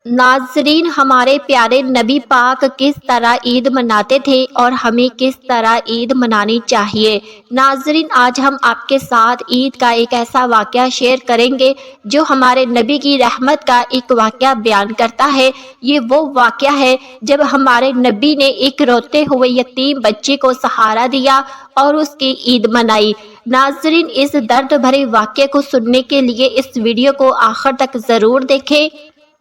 ناظرین، ہمارے پیارے نبی پاک کس طرح عید مناتے تھے اور ہمیں کس طرح عید منانی چاہیے۔ ناظرین، آج ہم آپ کے ساتھ عید کا ایک ایسا واقعہ شیئر کریں گے جو ہمارے نبی کی رحمت کا ایک واقعہ بیان کرتا ہے۔ یہ وہ واقعہ ہے جب ہمارے نبی نے ایک روتے ہوئے یتیم بچے کو سہارا دیا اور اس کی عید منائی۔ ناظرین، اس درد بھرے واقعے کو سننے کے لیے اس ویڈیو کو آخر تک ضرور دیکھیں۔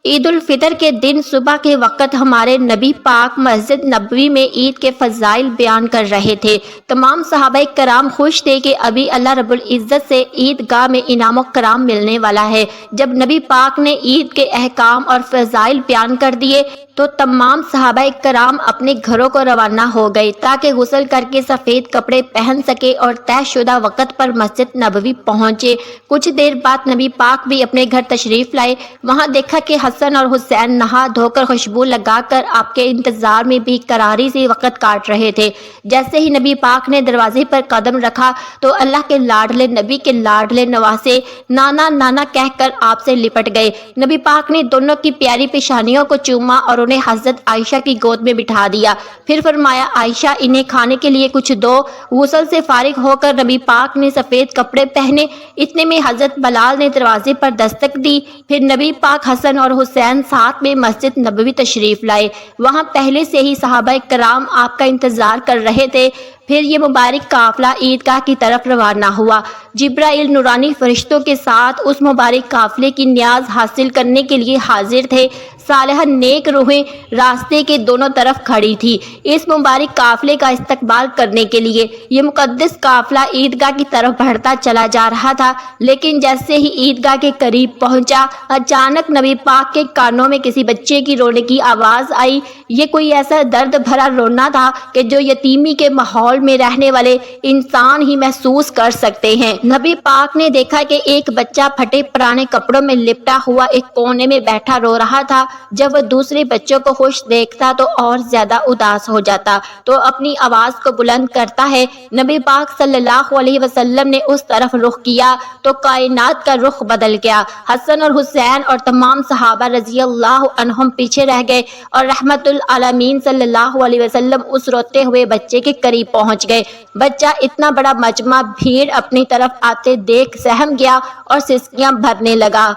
عید الفطر کے دن صبح کے وقت ہمارے نبی پاک مسجد نبوی میں عید کے فضائل بیان کر رہے تھے۔ تمام صحابہ کرام خوش تھے کہ ابھی اللہ رب العزت سے عید گاہ میں انعام و کرام ملنے والا ہے۔ جب نبی پاک نے عید کے احکام اور فضائل بیان کر دیے تو تمام صحابہ کرام اپنے گھروں کو روانہ ہو گئے تاکہ غسل کر کے سفید کپڑے پہن سکے اور طے شدہ وقت پر مسجد نبوی پہنچے۔ کچھ دیر بعد نبی پاک بھی اپنے گھر تشریف لائے۔ وہاں دیکھا کہ حسن اور حسین نہا دھو کر خوشبو لگا کر آپ کے انتظار میں بھی قراری سے وقت کاٹ رہے تھے۔ جیسے ہی نبی پاک نے دروازے پر قدم رکھا تو اللہ کے لاڈلے نبی کے لاڈلے نواسے نانا نانا کہہ کر آپ سے لپٹ گئے۔ نبی پاک نے دونوں کی پیاری پیشانیوں کو چوما اور انہیں حضرت عائشہ کی گود میں بٹھا دیا۔ پھر فرمایا، عائشہ، انہیں کھانے کے لیے کچھ دو۔ غسل سے فارغ ہو کر نبی پاک نے سفید کپڑے پہنے۔ اتنے میں حضرت بلال نے دروازے پر دستک دی۔ پھر نبی پاک حسن اور حسین ساتھ میں مسجد نبوی تشریف لائے۔ وہاں پہلے سے ہی صحابہ کرام آپ کا انتظار کر رہے تھے۔ پھر یہ مبارک قافلہ عیدگاہ کی طرف روانہ ہوا۔ جبرائیل نورانی فرشتوں کے ساتھ اس مبارک قافلے کی نیاز حاصل کرنے کے لیے حاضر تھے۔ صالحہ نیک روحیں راستے کے دونوں طرف کھڑی تھی اس مبارک قافلے کا استقبال کرنے کے لیے۔ یہ مقدس قافلہ عیدگاہ کی طرف بڑھتا چلا جا رہا تھا، لیکن جیسے ہی عیدگاہ کے قریب پہنچا، اچانک نبی پاک کے کانوں میں کسی بچے کی رونے کی آواز آئی۔ یہ کوئی ایسا درد بھرا رونا تھا کہ جو یتیمی کے ماحول میں رہنے والے انسان ہی محسوس کر سکتے ہیں۔ نبی پاک نے دیکھا کہ ایک بچہ پھٹے پرانے کپڑوں میں لپٹا ہوا ایک کونے میں بیٹھا رو رہا تھا۔ جب وہ دوسرے بچوں کو خوش دیکھتا تو اور زیادہ اداس ہو جاتا، تو اپنی آواز کو بلند کرتا ہے۔ نبی پاک صلی اللہ علیہ وسلم نے اس طرف رخ کیا تو کائنات کا رخ بدل گیا۔ حسن اور حسین اور تمام صحابہ رضی اللہ عنہم پیچھے رہ گئے اور رحمت العالمین صلی اللہ علیہ وسلم اس روتے ہوئے بچے کے قریب پہنچ گئے۔ بچہ اتنا بڑا مجمع بھیڑ اپنی طرف آتے دیکھ سہم گیا اور سسکیاں بھرنے لگا۔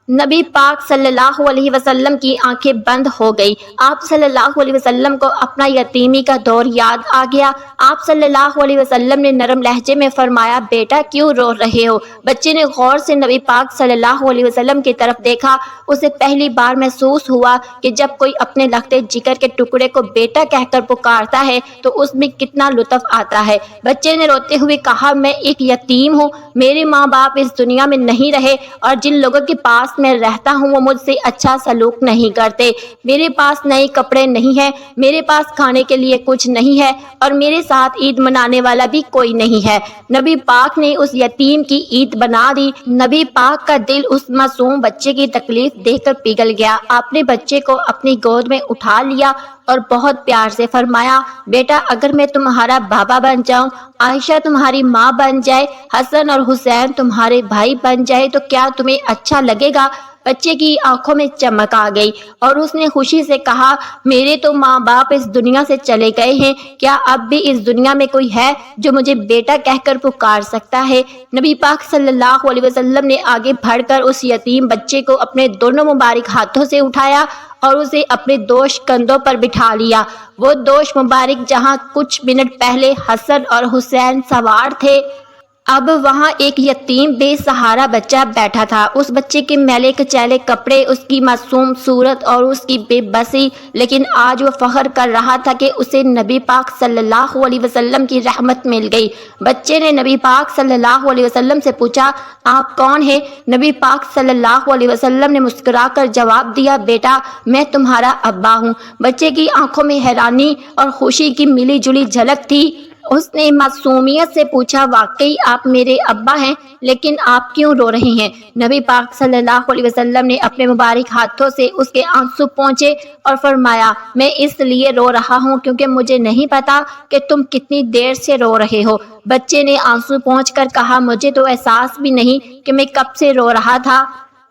نبی پاک صلی اللہ علیہ وسلم کی آنکھیں بند ہو گئی۔ آپ صلی اللہ علیہ وسلم کو اپنا یتیمی کا دور یاد آ گیا۔ آپ صلی اللہ علیہ وسلم نے نرم لہجے میں فرمایا، بیٹا کیوں رو رہے ہو؟ بچے نے غور سے نبی پاک صلی اللہ علیہ وسلم کی طرف دیکھا۔ اسے پہلی بار محسوس ہوا کہ جب کوئی اپنے لختے جگر کے ٹکڑے کو بیٹا کہہ کر پکارتا ہے تو اس میں کتنا لطف آتا ہے۔ بچے نے روتے ہوئے کہا، میں ایک یتیم ہوں، میرے ماں باپ اس دنیا میں نہیں رہے اور جن لوگوں کے پاس میں رہتا ہوں وہ مجھ سے اچھا سلوک نہیں کرتے۔ میرے پاس نئے کپڑے نہیں ہیں، میرے پاس کھانے کے لیے کچھ نہیں ہے اور میرے ساتھ عید منانے والا بھی کوئی نہیں ہے۔ نبی پاک نے اس یتیم کی عید بنا دی۔ نبی پاک کا دل اس معصوم بچے کی تکلیف دیکھ کر پگھل گیا۔ آپ نے بچے کو اپنی گود میں اٹھا لیا اور بہت پیار سے فرمایا، بیٹا اگر میں تمہارا بابا بن جاؤں، عائشہ تمہاری ماں بن جائے، حسن اور حسین تمہارے بھائی بن جائے تو کیا تمہیں اچھا لگے گا؟ بچے کی آنکھوں میں چمک آ گئی اور اس نے خوشی سے کہا، میرے تو ماں باپ اس دنیا سے چلے گئے ہیں، کیا اب بھی اس دنیا میں کوئی ہے جو مجھے بیٹا کہہ کر پکار سکتا ہے؟ نبی پاک صلی اللہ علیہ وسلم نے آگے بڑھ کر اس یتیم بچے کو اپنے دونوں مبارک ہاتھوں سے اٹھایا اور اسے اپنے دوش کندھوں پر بٹھا لیا۔ وہ دوش مبارک جہاں کچھ منٹ پہلے حسن اور حسین سوار تھے، اب وہاں ایک یتیم بے سہارا بچہ بیٹھا تھا۔ اس بچے کے میلے کچیلے کپڑے، اس کی معصوم صورت اور اس کی بے بسی، لیکن آج وہ فخر کر رہا تھا کہ اسے نبی پاک صلی اللہ علیہ وسلم کی رحمت مل گئی۔ بچے نے نبی پاک صلی اللہ علیہ وسلم سے پوچھا، آپ کون ہیں؟ نبی پاک صلی اللہ علیہ وسلم نے مسکرا کر جواب دیا، بیٹا میں تمہارا ابا ہوں۔ بچے کی آنکھوں میں حیرانی اور خوشی کی ملی جلی جھلک تھی۔ اس نے معصومیت سے پوچھا، واقعی آپ میرے ابا ہیں، لیکن آپ کیوں رو رہے ہیں؟ نبی پاک صلی اللہ علیہ وسلم نے اپنے مبارک ہاتھوں سے اس کے آنسو پونچھے اور فرمایا، میں اس لیے رو رہا ہوں کیونکہ مجھے نہیں پتا کہ تم کتنی دیر سے رو رہے ہو۔ بچے نے آنسو پونچھ کر کہا، مجھے تو احساس بھی نہیں کہ میں کب سے رو رہا تھا۔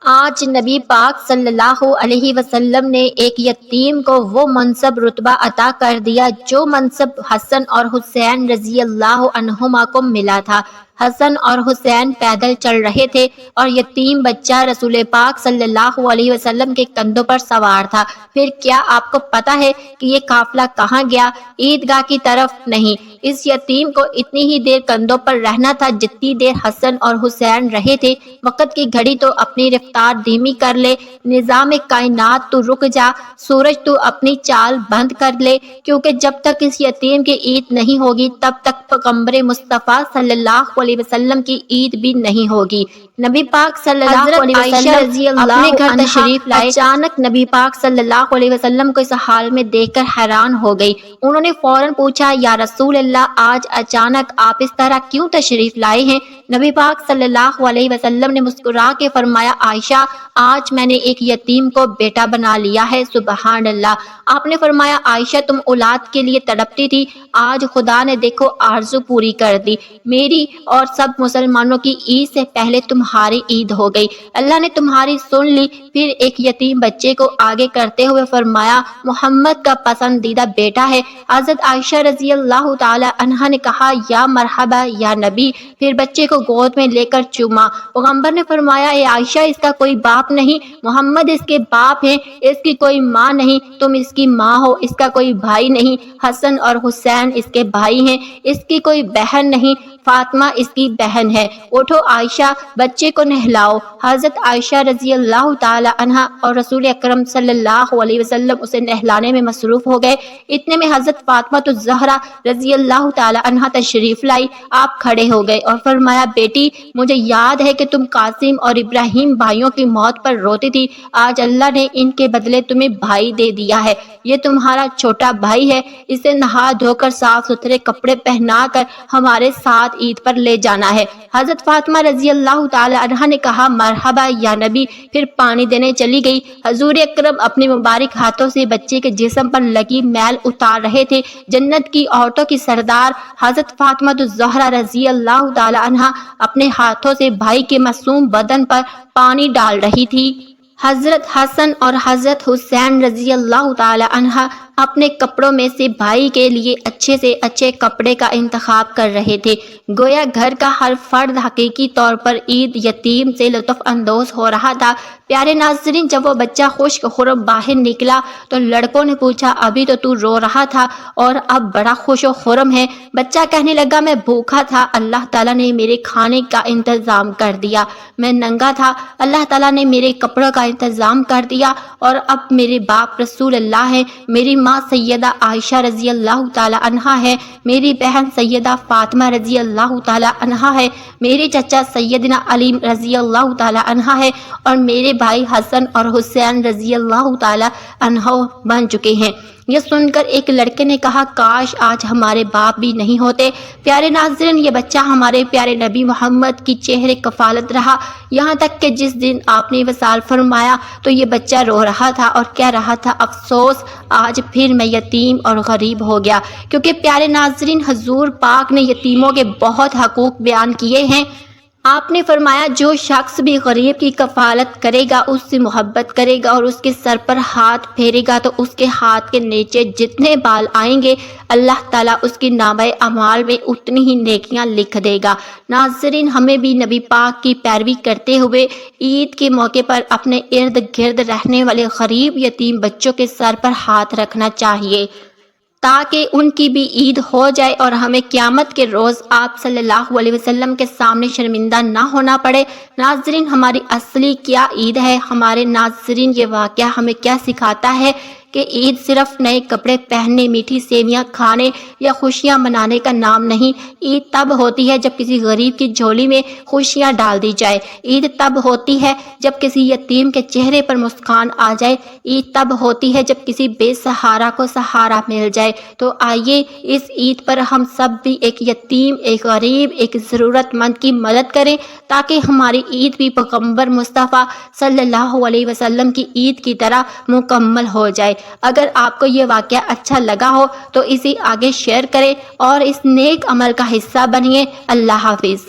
آج نبی پاک صلی اللہ علیہ وسلم نے ایک یتیم کو وہ منصب رتبہ عطا کر دیا جو منصب حسن اور حسین رضی اللہ عنہما کو ملا تھا۔ حسن اور حسین پیدل چل رہے تھے اور یتیم بچہ رسول پاک صلی اللہ علیہ وسلم کے کندھوں پر سوار تھا۔ پھر کیا آپ کو پتا ہے کہ یہ قافلہ کہاں گیا؟ عیدگاہ کی طرف نہیں۔ اس یتیم کو اتنی ہی دیر کندھوں پر رہنا تھا جتنی دیر حسن اور حسین رہے تھے۔ وقت کی گھڑی تو اپنی رفتار دھیمی کر لے، نظام کائنات تو رک جا، سورج تو اپنی چال بند کر لے، کیونکہ جب تک اس یتیم کی عید نہیں ہوگی تب تک پیغمبر مصطفیٰ صلی اللہ علیہ وسلم کی عید بھی نہیں ہوگی۔ نبی پاک صلی اللہ علیہ وسلم اپنے گھر تشریف لائے۔ اچانک نبی پاک صلی اللہ علیہ وسلم کو اس حال میں دیکھ کر حیران ہو گئی۔ انہوں نے فوراً پوچھا، یا رسول اللہ، آج اچانک آپ اس طرح کیوں تشریف لائے ہیں؟ نبی پاک صلی اللہ علیہ وسلم نے مسکرا کے فرمایا، عائشہ، آج میں نے ایک یتیم کو بیٹا بنا لیا ہے۔ سبحان اللہ۔ آپ نے فرمایا، عائشہ، تم اولاد کے لیے تڑپتی تھی، آج خدا نے دیکھو آرزو پوری کر دی۔ میری اور سب مسلمانوں کی عید سے پہلے تمہاری عید ہو گئی، اللہ نے تمہاری سن لی۔ پھر ایک یتیم بچے کو آگے کرتے ہوئے فرمایا، محمد کا پسندیدہ بیٹا ہے۔ حضرت عائشہ رضی اللہ تعالی عنہا نے کہا، یا مرحبا یا نبی، پھر بچے کو گود میں لے کر چوما۔ پیغمبر نے فرمایا، اے عائشہ، اس کا کوئی باپ نہیں، محمد اس کے باپ ہیں، اس کی کوئی ماں نہیں، تم اس کی ماں ہو، اس کا کوئی بھائی نہیں، حسن اور حسین اس کے بھائی ہیں، اس کی کوئی بہن نہیں، فاطمہ اس کی بہن ہے۔ اٹھو عائشہ، بچے کو نہلاؤ۔ حضرت عائشہ رضی اللہ تعالی عنہا اور رسول اکرم صلی اللہ علیہ وسلم اسے نہلانے میں مصروف ہو گئے۔ اتنے میں حضرت فاطمہ الزہرا رضی اللہ تعالی عنہا تشریف لائی۔ آپ کھڑے ہو گئے اور فرمایا، بیٹی، مجھے یاد ہے کہ تم قاسم اور ابراہیم بھائیوں کی موت پر روتی تھی، آج اللہ نے ان کے بدلے تمہیں بھائی دے دیا ہے۔ یہ تمہارا چھوٹا بھائی ہے، اسے نہا دھو کر صاف ستھرے کپڑے پہنا کر ہمارے ساتھ عید پر لے جانا ہے۔ حضرت فاطمہ رضی اللہ تعالی عنہا نے کہا، مرحبا یا نبی، پھر پانی دینے چلی گئی۔ حضور اکرم اپنے مبارک ہاتھوں سے بچے کے جسم پر لگی میل اتار رہے تھے۔ جنت کی عورتوں کی سردار حضرت فاطمہ الزہرا رضی اللہ تعالی عنہا اپنے ہاتھوں سے بھائی کے معصوم بدن پر پانی ڈال رہی تھی۔ حضرت حسن اور حضرت حسین رضی اللہ تعالی عنہا اپنے کپڑوں میں سے بھائی کے لیے اچھے سے اچھے کپڑے کا انتخاب کر رہے تھے۔ گویا گھر کا ہر فرد حقیقی طور پر عید یتیم سے لطف اندوز ہو رہا تھا۔ پیارے ناظرین، جب وہ بچہ خوش خرم باہر نکلا تو لڑکوں نے پوچھا، ابھی تو رو رہا تھا اور اب بڑا خوش و خرم ہے؟ بچہ کہنے لگا، میں بھوکا تھا، اللہ تعالیٰ نے میرے کھانے کا انتظام کر دیا۔ میں ننگا تھا، اللہ تعالیٰ نے میرے کپڑوں کا انتظام کر دیا، اور اب میرے باپ رسول اللہ ہیں، میری ماں سیدہ عائشہ رضی اللہ تعالی عنہا ہے، میری بہن سیدہ فاطمہ رضی اللہ تعالی عنہا ہے، میرے چچا سیدنا علی رضی اللہ تعالی عنہا ہے، اور میرے بھائی حسن اور حسین رضی اللہ تعالی عنہ بن چکے ہیں۔ یہ سن کر ایک لڑکے نے کہا، کاش آج ہمارے باپ بھی نہیں ہوتے۔ پیارے ناظرین، یہ بچہ ہمارے پیارے نبی محمد کی چہرے کفالت رہا، یہاں تک کہ جس دن آپ نے وصال فرمایا تو یہ بچہ رو رہا تھا اور کہہ رہا تھا، افسوس، آج پھر میں یتیم اور غریب ہو گیا۔ کیونکہ پیارے ناظرین، حضور پاک نے یتیموں کے بہت حقوق بیان کیے ہیں۔ آپ نے فرمایا، جو شخص بھی غریب کی کفالت کرے گا، اس سے محبت کرے گا اور اس کے سر پر ہاتھ پھیرے گا تو اس کے ہاتھ کے نیچے جتنے بال آئیں گے، اللہ تعالیٰ اس کی نامہ اعمال میں اتنی ہی نیکیاں لکھ دے گا۔ ناظرین، ہمیں بھی نبی پاک کی پیروی کرتے ہوئے عید کے موقع پر اپنے ارد گرد رہنے والے غریب یتیم بچوں کے سر پر ہاتھ رکھنا چاہیے، تاکہ ان کی بھی عید ہو جائے اور ہمیں قیامت کے روز آپ صلی اللہ علیہ وسلم کے سامنے شرمندہ نہ ہونا پڑے۔ ناظرین، ہماری اصلی کیا عید ہے؟ ہمارے ناظرین، یہ واقعہ ہمیں کیا سکھاتا ہے کہ عید صرف نئے کپڑے پہننے، میٹھی سیویاں کھانے یا خوشیاں منانے کا نام نہیں۔ عید تب ہوتی ہے جب کسی غریب کی جھولی میں خوشیاں ڈال دی جائے۔ عید تب ہوتی ہے جب کسی یتیم کے چہرے پر مسکان آ جائے۔ عید تب ہوتی ہے جب کسی بے سہارا کو سہارا مل جائے۔ تو آئیے اس عید پر ہم سب بھی ایک یتیم، ایک غریب، ایک ضرورت مند کی مدد کریں، تاکہ ہماری عید بھی پیغمبر مصطفیٰ صلی اللہ علیہ وسلم کی عید کی طرح مکمل ہو جائے۔ اگر آپ کو یہ واقعہ اچھا لگا ہو تو اسے آگے شیئر کریں اور اس نیک عمل کا حصہ بنیے۔ اللہ حافظ۔